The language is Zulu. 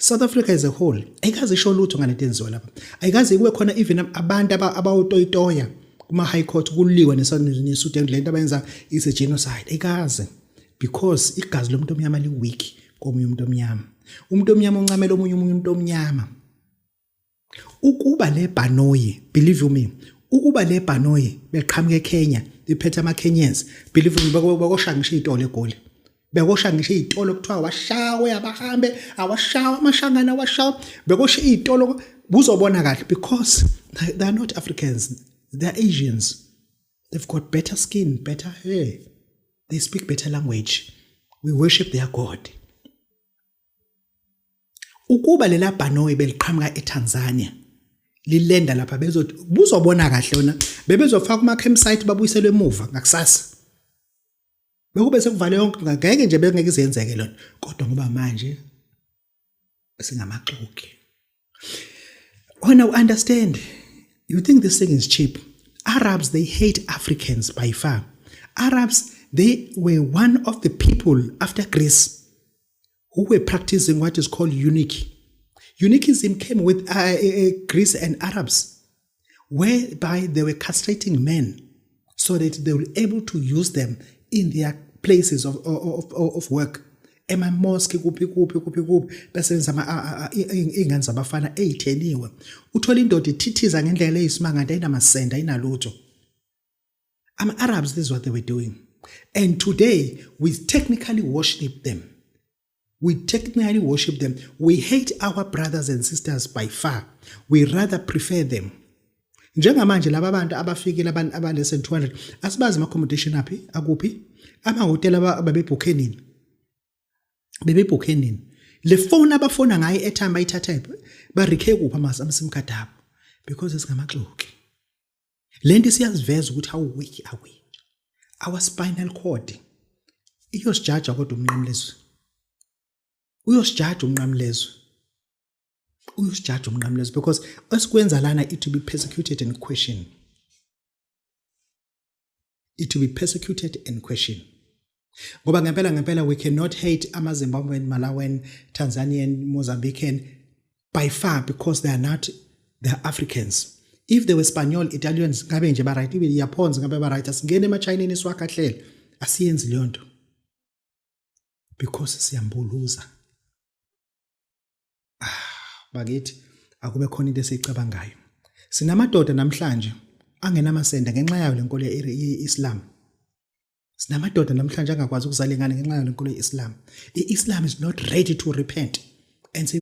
South Africa as a whole ayikaze isho lutho ngalento enziwa lapha. Ayikaze kube khona even abantu abawutoyitoya kuma high court kuliwa nesouth lento abenza is a genocide. Ayikaze, because igazi lomuntu omnyama li weak komunye umuntu omnyama. Umuntu omnyama oncamela omunye umuntu omnyama. Ukuba le Banoyi, believe you me, ukuba le Banoyi beqhamuke eKenya, bephethe ama-Kenyans, believe me, bakosha ngisho izitolo eGoli. Bekosha ngisho izitolo kuthiwa washawe abahambe, awashawa amashangana awashawa, bekosha izitolo buzobona kahle, because they are not Africans, they are Asians. They've got better skin, better hair. They speak better language. We worship their God. Ukuba lela Banoyi beliqhamuka eTanzania, lilenda lapha buzobona kahle yona, bebezofaka kuma campsite babuyiselwe emuva ngakusasa. Bekube sekuvale yonke ngeke nje bengeke izenzeke lona, kodwa ngoba manje singamaxoki. Oh, now understand, you think this thing is cheap. Arabs, they hate Africans by far. Arabs, they were one of the people after Greece who were practicing what is called eunuchy. Eunuchism came with Greece and Arabs, whereby they were castrating men so that they were able to use them in their places of work. Ema mosque kuphi besenza ingane zabafana ezitheniwe. Uthola indoda ithithiza ngendlela eyisimanga ayinamasenda ayinalutho. Arabs, this is what they were doing. And today, we technically worship them. We hate our brothers and sisters by far. We rather prefer them. Njengamanje laba abantu abafikile abantu abaless than 200 asibazi ama-accommodation akuphi amahotela ababebhukhe nini. Bebebhukhe nini. Le phone abafona ngayo airtime bayithatha barikhe kuphi ama-sim card abo, because esingamaxoki. Lento siyaziveza ukuthi how weak are we. Our spinal cord iyosijaja kodwa umnqamlezo. Uyosijaja umnqamlezo because esikwenza lana it to be persecuted and questioned. Ngoba ngempela we cannot hate ama-Zimbabwean, Malawian, Tanzanian, Mozambican by far because they are Africans. If they were Spanish, Italians, ngabe nje ba right, ibe Japanese ngabe ba right, asingene ema-Chinese swakahlele, asiyenzi leyo nto. Because siyambuluza. Bakithi akube khona into esicabangayo. Sinamadoda namhlanje angenamasenda ngenxa yayo lenkolo ye-Islam. Sinamadoda namhlanje angakwazi ukuzala ingane ngenxa yayo lenkolo ye-Islam. I-Islam is not ready to repent and say